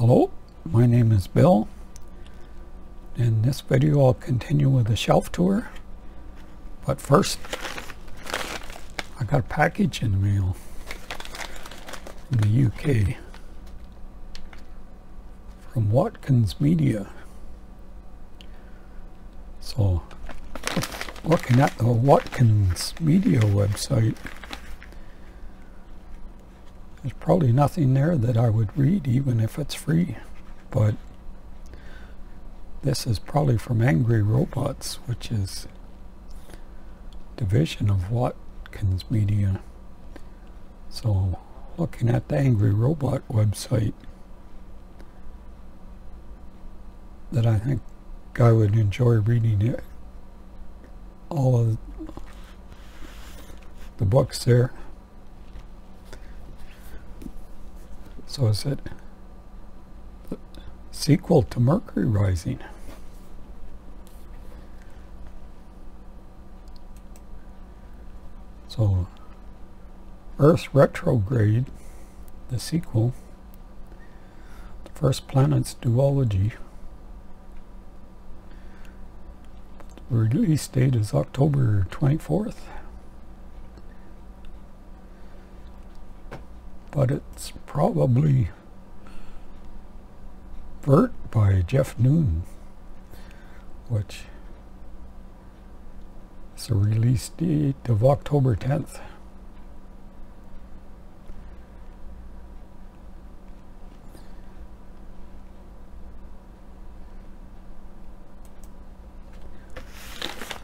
Hello, my name is Bill. In this video I'll continue with the shelf tour, but first I got a package in the mail from the UK from Watkins Media. So looking at the Watkins Media website, there's probably nothing there that I would read even if it's free, but this is probably from Angry Robots, which is a division of Watkins Media. So looking at the Angry Robot website, that I think I would enjoy reading it. All of the books there. So is it the sequel to Mercury Rising? So Earth Retrograde, the sequel, the first planet's duology. The release date is October 24th. But it's probably Vurt by Jeff Noon, which is a release date of October 10th.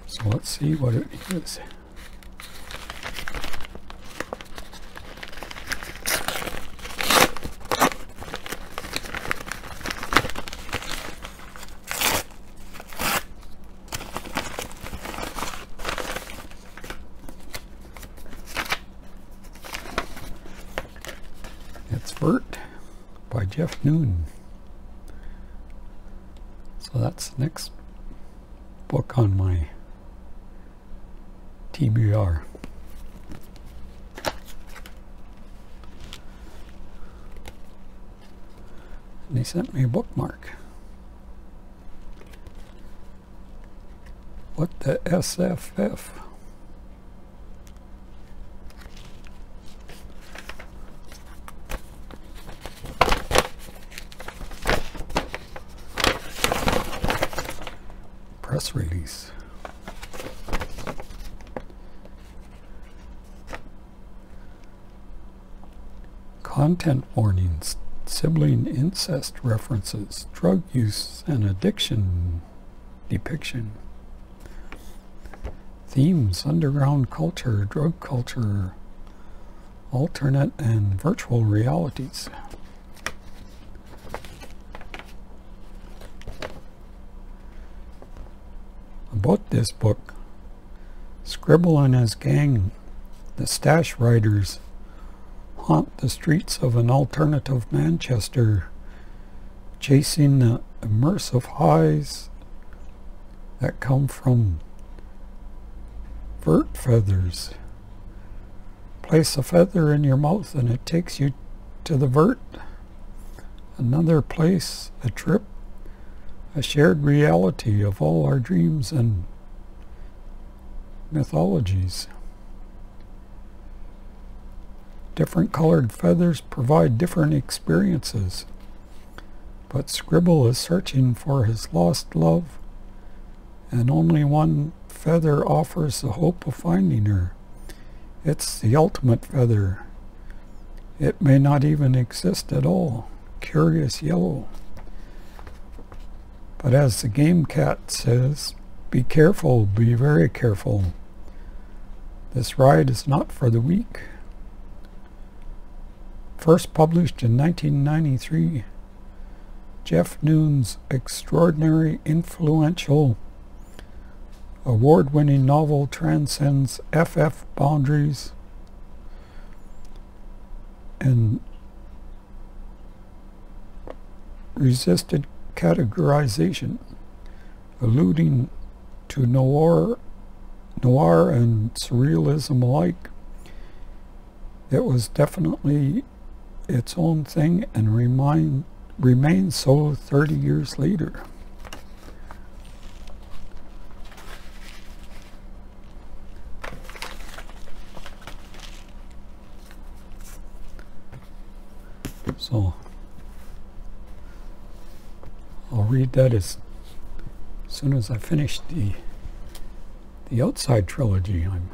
So let's see what it is. It's Vurt by Jeff Noon. So that's the next book on my TBR. And they sent me a bookmark. What the SFF? Press release. Content warnings, sibling incest references, drug use and addiction depiction. Themes, underground culture, drug culture, alternate and virtual realities. About this book, Scribble and his gang, the Stash Riders, haunt the streets of an alternative Manchester, chasing the immersive highs that come from Vurt feathers. Place a feather in your mouth and it takes you to the Vurt, another place, a trip, a shared reality of all our dreams and mythologies. Different colored feathers provide different experiences, but Scribble is searching for his lost love, and only one feather offers the hope of finding her. It's the ultimate feather. It may not even exist at all. Curious yellow. But as the game cat says, be careful, be very careful. This ride is not for the weak. First published in 1993, Jeff Noon's extraordinary, influential, award-winning novel transcends FF boundaries and resisted categorization, alluding to noir and surrealism alike. It was definitely its own thing and remains so 30 years later. So I'll read that as soon as I finish the Outside trilogy. I'm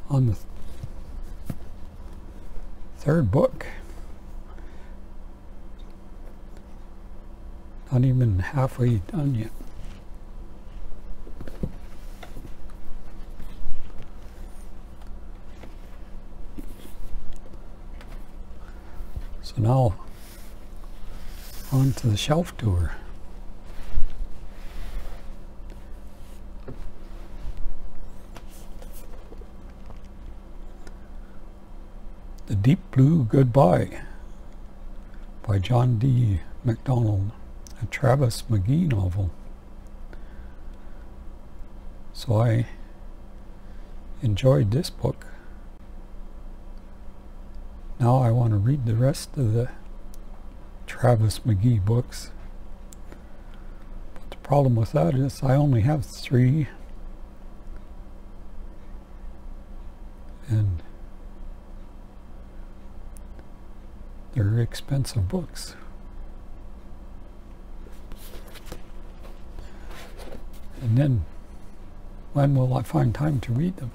on the third book. Not even halfway done yet. So now on to the shelf tour. The Deep Blue Goodbye by John D. MacDonald, a Travis McGee novel. So I enjoyed this book. Now I want to read the rest of the Travis McGee books. But the problem with that is I only have 3. And they're expensive books. And then, when will I find time to read them?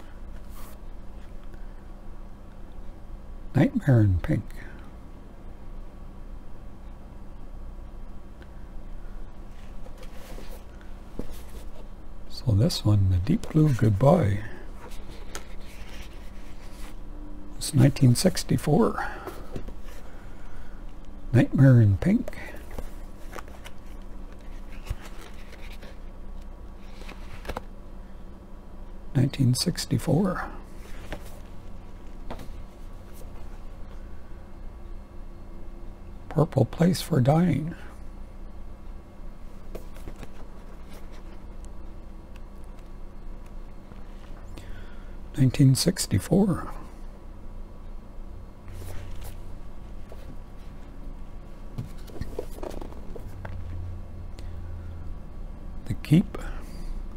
Nightmare in Pink. So this one, The Deep Blue Goodbye, it's 1964. Nightmare in Pink, 1964. Purple Place for Dying, 1964. The Keep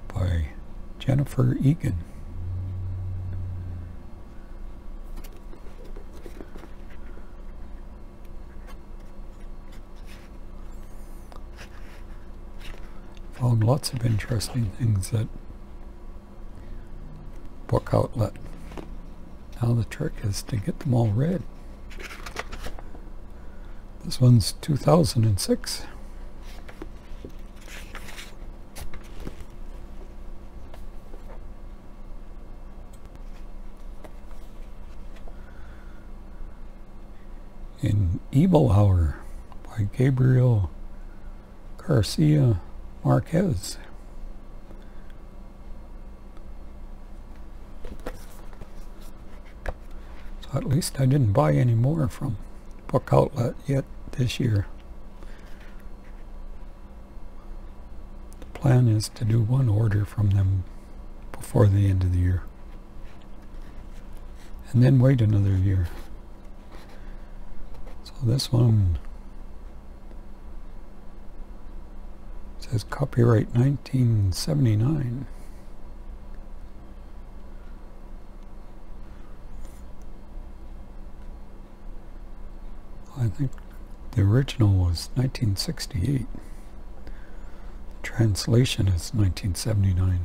by Jennifer Egan, 1964. Found lots of interesting things at Book Outlet. Now the trick is to get them all read. This one's 2006. In Evil Hour by Gabriel, Garcia, Marquez. So at least I didn't buy any more from Book Outlet yet this year. The plan is to do one order from them before the end of the year, and then wait another year. So this one says copyright 1979. I think the original was 1968. The translation is 1979.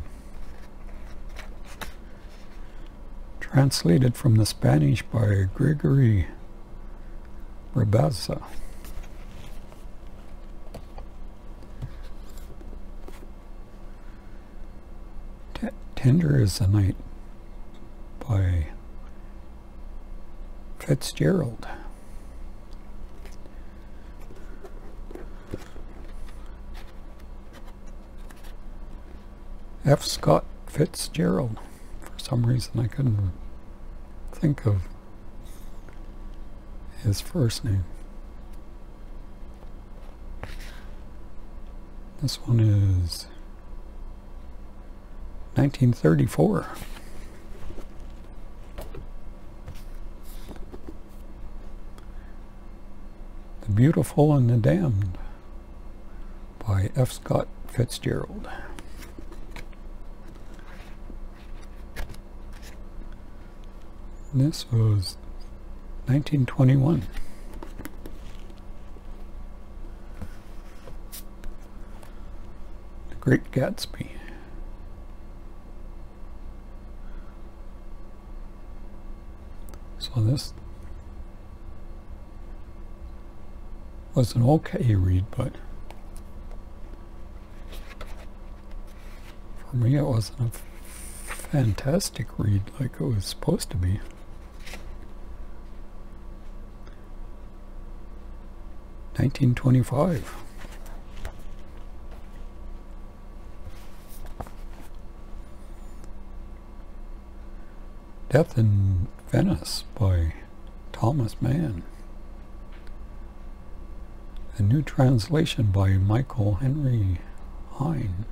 Translated from the Spanish by Gregory Rabaza. Tender as the Night by Fitzgerald. F. Scott Fitzgerald. For some reason I couldn't think of his first name. This one is 1934. The Beautiful and the Damned by F. Scott Fitzgerald. This was 1921. The Great Gatsby. So this was an okay read, but for me it wasn't a fantastic read like it was supposed to be. $1925. Death in Venice by Thomas Mann. A new translation by Michael Henry Hine.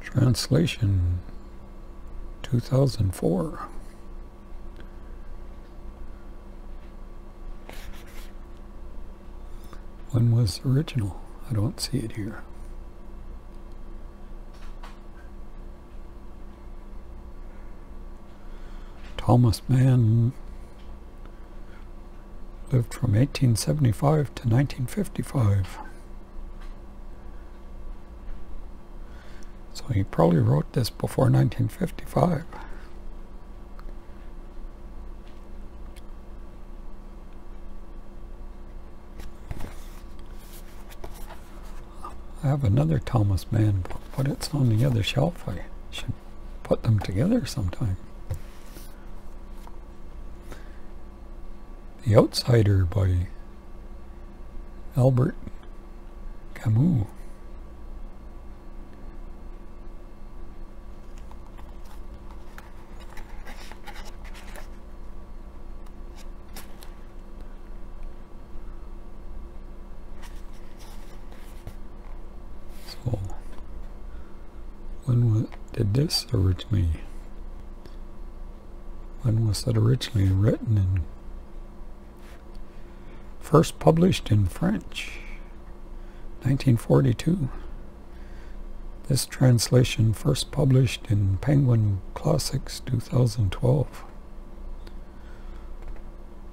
Translation 2004. When was the original? I don't see it here. Thomas Mann lived from 1875 to 1955. So he probably wrote this before 1955. I have another Thomas Mann book, but it's on the other shelf. I should put them together sometime. The Outsider by Albert Camus. So, did this originally? When was it originally written and first published in French? 1942. This translation first published in Penguin Classics 2012.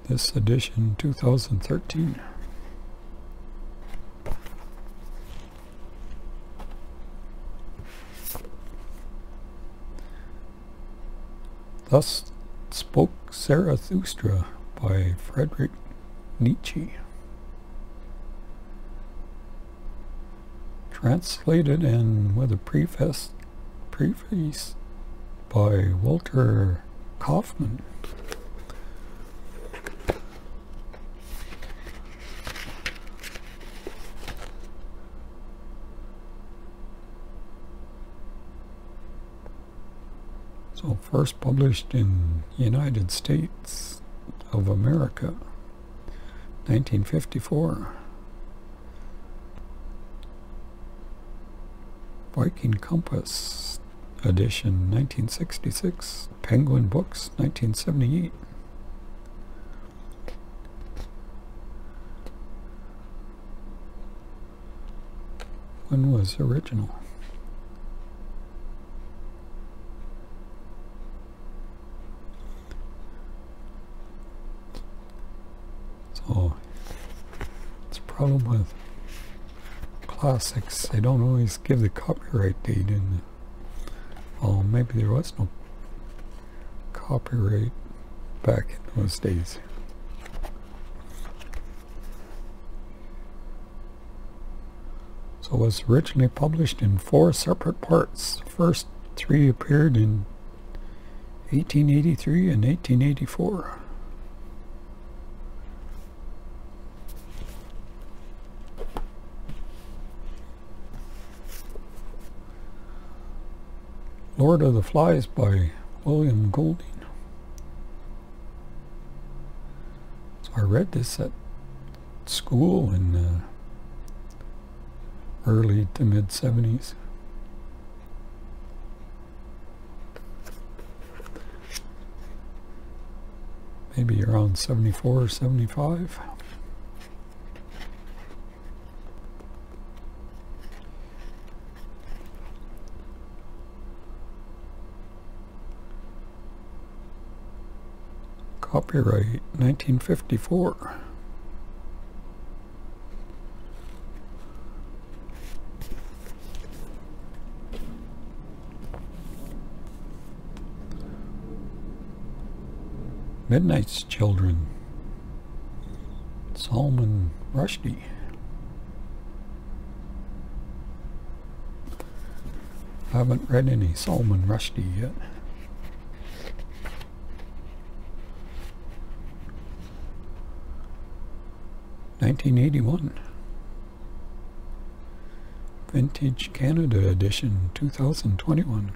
This edition 2013. Thus Spoke Zarathustra by Friedrich Nietzsche. Translated and with a preface by Walter Kaufmann. So first published in United States of America, 1954. Viking Compass edition, 1966. Penguin Books, 1978. When was original? So, it's a problem with classics. They don't always give the copyright date in. Oh, maybe there was no copyright back in those days. So it was originally published in 4 separate parts. The first 3 appeared in 1883 and 1884. Lord of the Flies by William Golding. So I read this at school in early to mid-70s. Maybe around 74 or 75. Copyright 1954. Midnight's Children. Salman Rushdie. I haven't read any Salman Rushdie yet. $1981. Vintage Canada edition, 2021.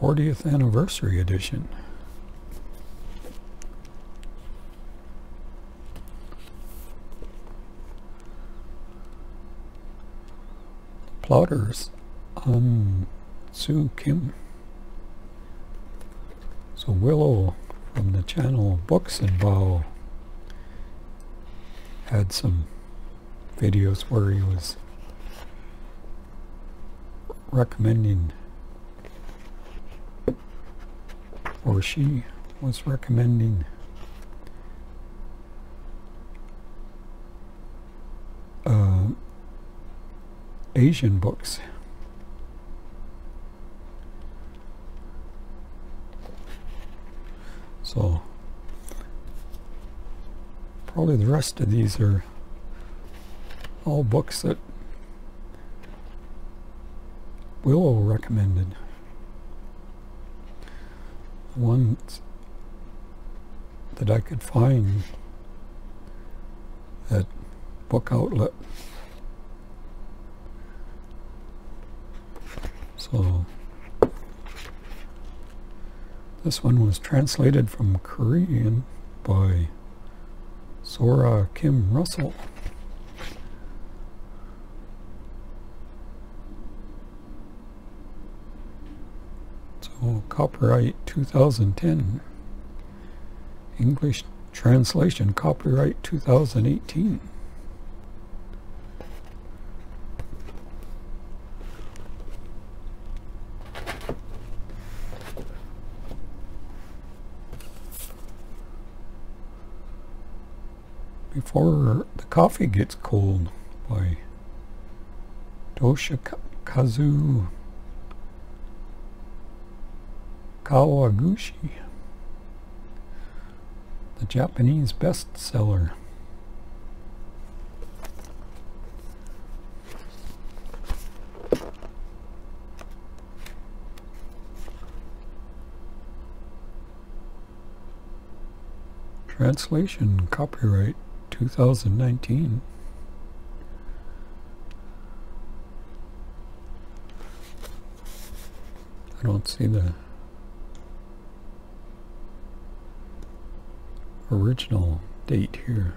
'40th Anniversary Edition. Plotters, Sue Kim. So Willow from the channel Books and Bow had some videos where he was recommending, or she was recommending, Asian books. So probably the rest of these are all books that Willow recommended. Ones that I could find at Book Outlet. So this one was translated from Korean by Zora Kim Russell. So copyright 2010. English translation copyright 2018. Before the Coffee Gets Cold by Toshikazu Kawaguchi, the Japanese bestseller. Translation copyright 2019. I don't see the original date here.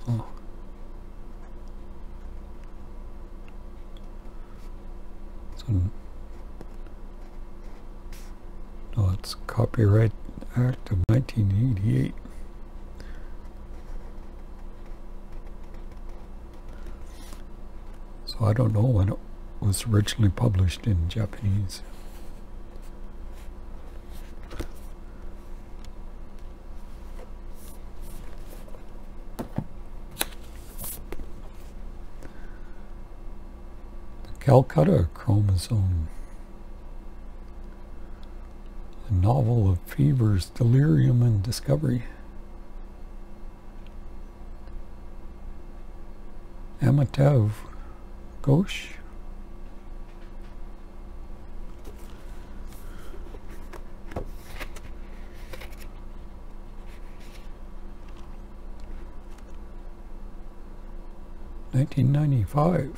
Oh. So, no, it's Copyright Act of 1988. So I don't know when it was originally published in Japanese. Calcutta Chromosome. A novel of fevers, delirium, and discovery. Amitav, Ghosh. $1995.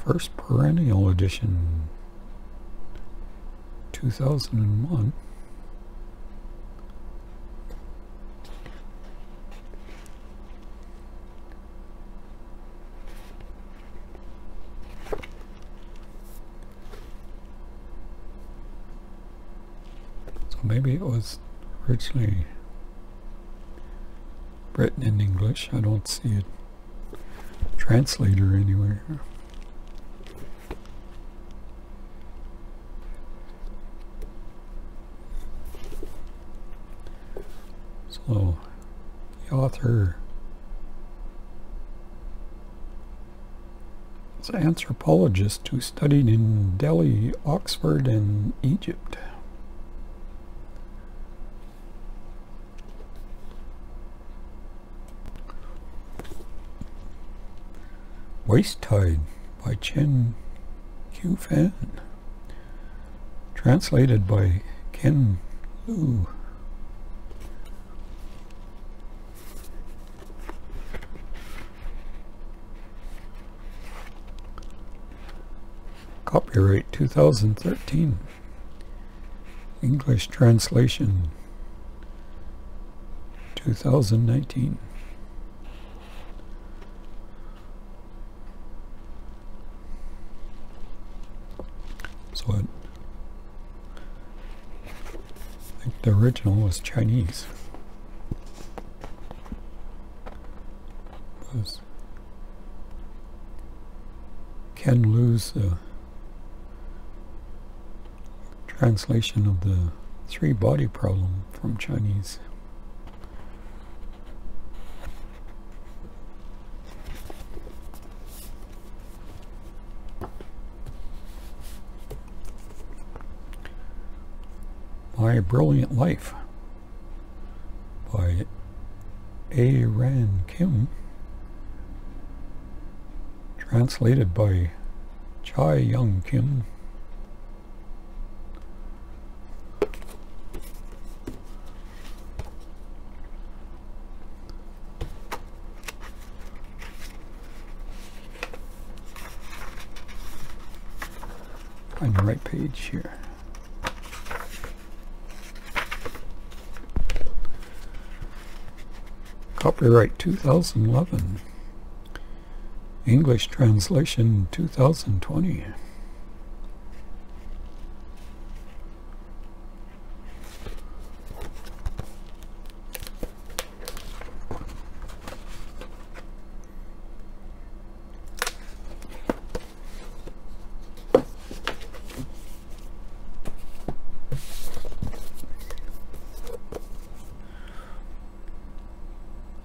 First Perennial Edition, 2001. So maybe it was originally written in English. I don't see a translator anywhere. So the author is an anthropologist who studied in Delhi, Oxford, and Egypt. Waist Tide by Chen Qiufan, translated by Ken Liu. Copyright 2013. English translation 2019. So I think the original was Chinese. Was Ken Liu's translation of the three-body problem from Chinese. My Brilliant Life by A. Ran Kim, translated by Chai Young Kim. Find the right page here. Copyright 2011. English translation 2020.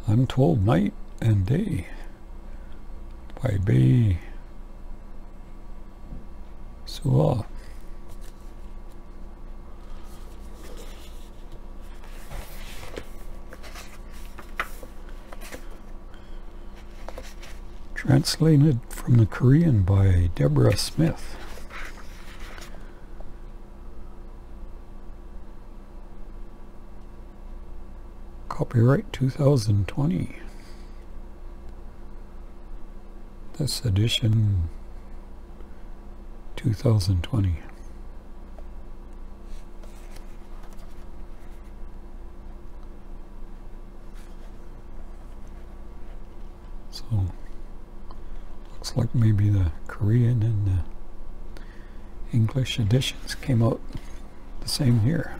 Untold Night and Day by Bei Suo. Translated from the Korean by Deborah Smith. Copyright 2020. This edition 2020. So looks like maybe the Korean and the English editions came out the same year.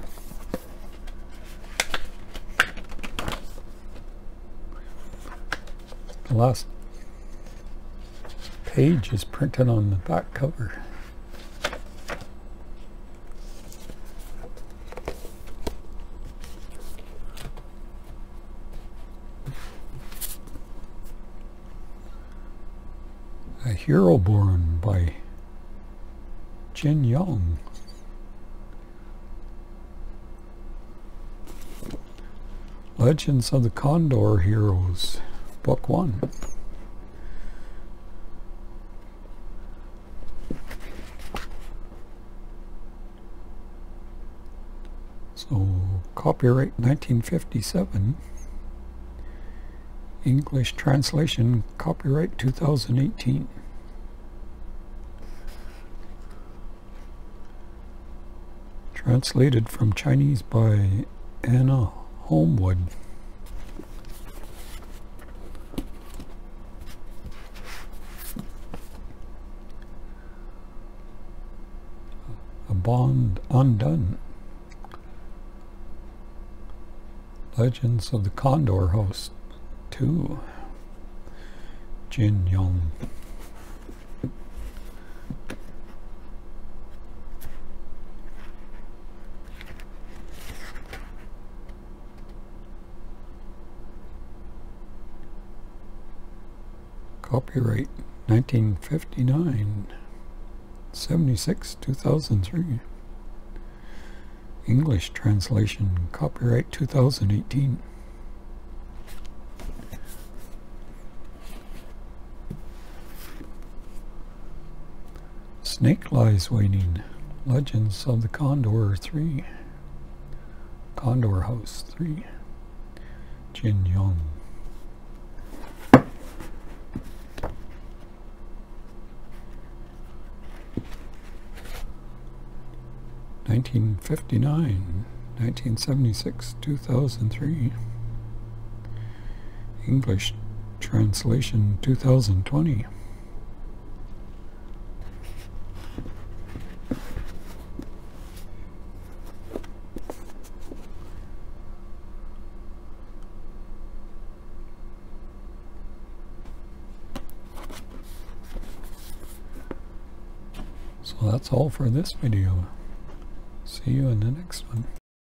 The last page is printed on the back cover. A Hero Born by Jin Young. Legends of the Condor Heroes, Book 1. So, copyright 1957. English translation, copyright 2018. Translated from Chinese by Ada Hoffmann. A Bond Undone. Legends of the Condor Host 2. Jin Yong. Copyright 1959, 76, 2003. English translation, copyright 2018. Snake Lies Waiting, Legends of the Condor 3. Condor House 3. Jin Yong. (1959, 1976, 2003). English translation 2020. So that's all for this video. See you in the next one.